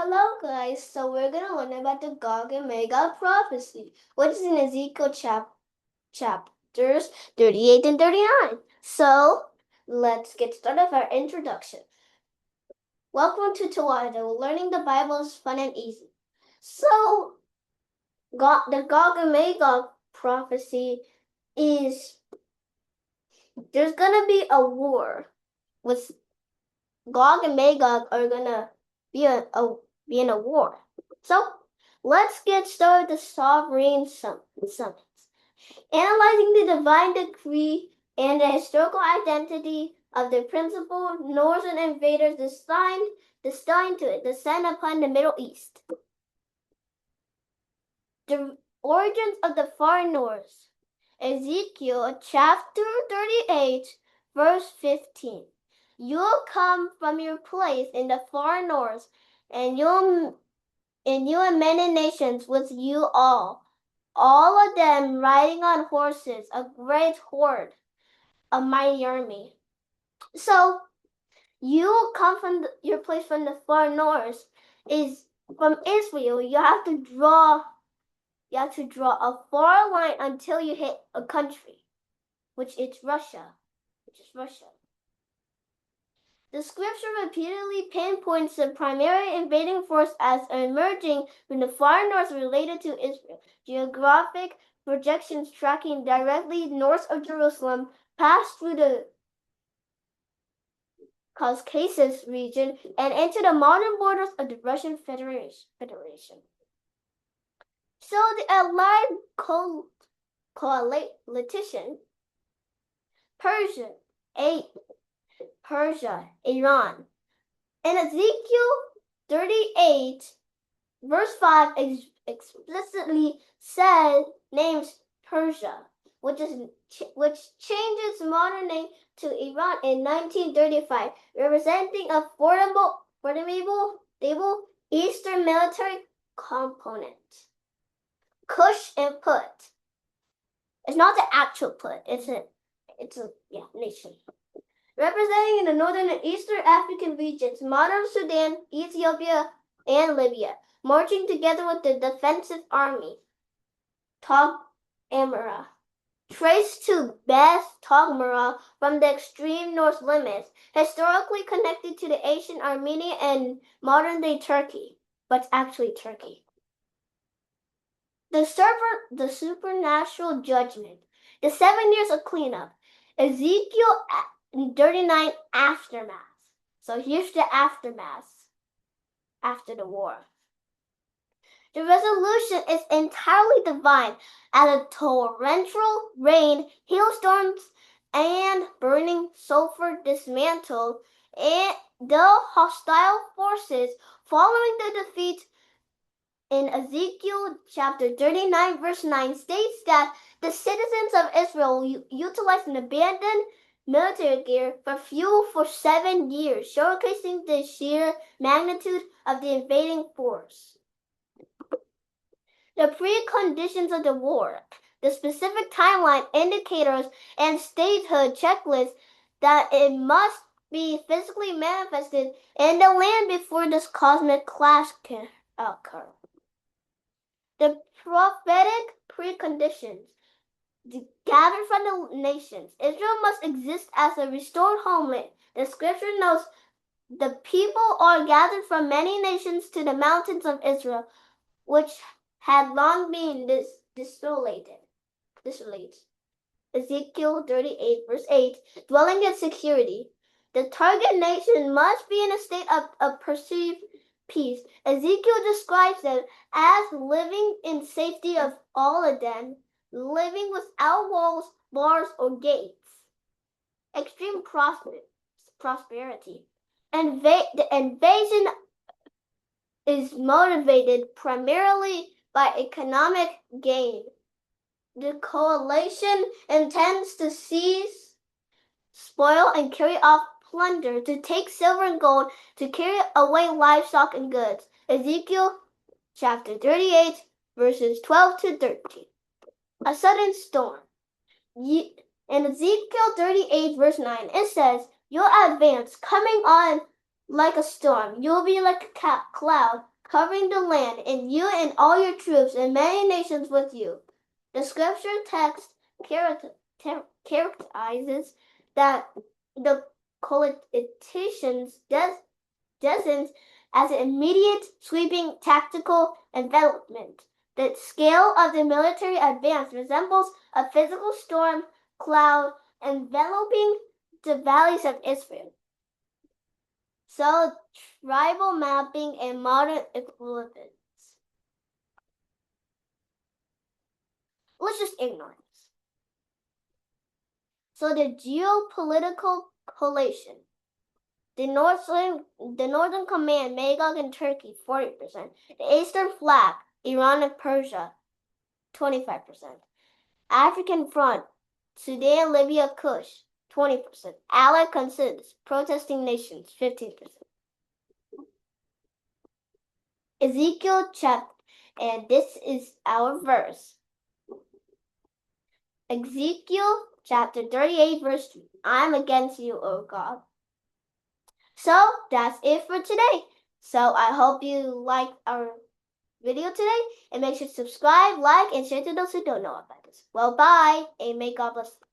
Hello guys, so we're going to learn about the Gog and Magog prophecy, which is in Ezekiel chapters 38 and 39. So, let's get started with our introduction. Welcome to Toledo. Learning the Bible is fun and easy. So, the Gog and Magog prophecy is there's going to be a war with Gog and Magog are going to be in a war. So, let's get started with the sovereign summons. Analyzing the divine decree and the historical identity of the principal northern invaders destined to descend upon the Middle East. The origins of the far north. Ezekiel chapter 38, verse 15. You'll come from your place in the far north, and you and many nations with you all of them riding on horses, a great horde, a mighty army. So you come from your place from the far north is from Israel. You have to draw a far line until you hit a country, which is Russia. The scripture repeatedly pinpoints the primary invading force as emerging from the far north related to Israel. Geographic projections tracking directly north of Jerusalem pass through the Caucasus region and into the modern borders of the Russian Federation. So the Allied coalition, Persia, Iran. In Ezekiel 38, verse 5 explicitly names Persia, which changes modern name to Iran in 1935, representing a formidable Eastern military component. Cush and Put. It's not the actual Put. It's a nation. Representing in the northern and eastern African regions, modern Sudan, Ethiopia, and Libya, marching together with the defensive army. Togarmah. Traced to Beth Togarmah from the extreme north limits, historically connected to the ancient Armenia and modern-day Turkey, but it's actually Turkey. The supernatural judgment. The 7 years of cleanup. Ezekiel 39 aftermath. So here's the aftermath after the war. The resolution is entirely divine as a torrential rain, hailstorms, and burning sulfur dismantled and the hostile forces following the defeat in Ezekiel chapter 39 verse 9 states that the citizens of Israel utilized an abandoned military gear for fuel for 7 years, showcasing the sheer magnitude of the invading force. The preconditions of the war, the specific timeline, indicators, and statehood checklist that it must be physically manifested in the land before this cosmic clash can occur. The prophetic preconditions. Gathered from the nations, Israel must exist as a restored homeland. The scripture notes the people are gathered from many nations to the mountains of Israel, which had long been desolated. Ezekiel 38 verse 8, dwelling in security. The target nation must be in a state of perceived peace. Ezekiel describes them as living in safety of all of them, living without walls, bars, or gates. Extreme prosperity. The invasion is motivated primarily by economic gain. The coalition intends to seize, spoil, and carry off plunder, to take silver and gold, to carry away livestock and goods. Ezekiel chapter 38, verses 12 to 13. A sudden storm. In Ezekiel 38, verse 9, it says, "You'll advance, coming on like a storm. You'll be like a cloud, covering the land, and you and all your troops and many nations with you. The scripture text characterizes that the politicians' dozens as an immediate, sweeping tactical envelopment. The scale of the military advance resembles a physical storm cloud enveloping the valleys of Israel. So, tribal mapping and modern equivalents. Let's just ignore this. So, the geopolitical collation. The Northern Command, Magog and Turkey, 40%. The Eastern Flank, Iran and Persia, 25%. African Front, Sudan, Libya, Cush, 20%. Allied consists, protesting nations, 15%. Ezekiel chapter, and this is our verse. Ezekiel chapter 38, verse 2. I am against you, O God. So that's it for today. So I hope you liked our video today, and make sure to subscribe, like, and share to those who don't know about this. Well, bye, and may God bless you.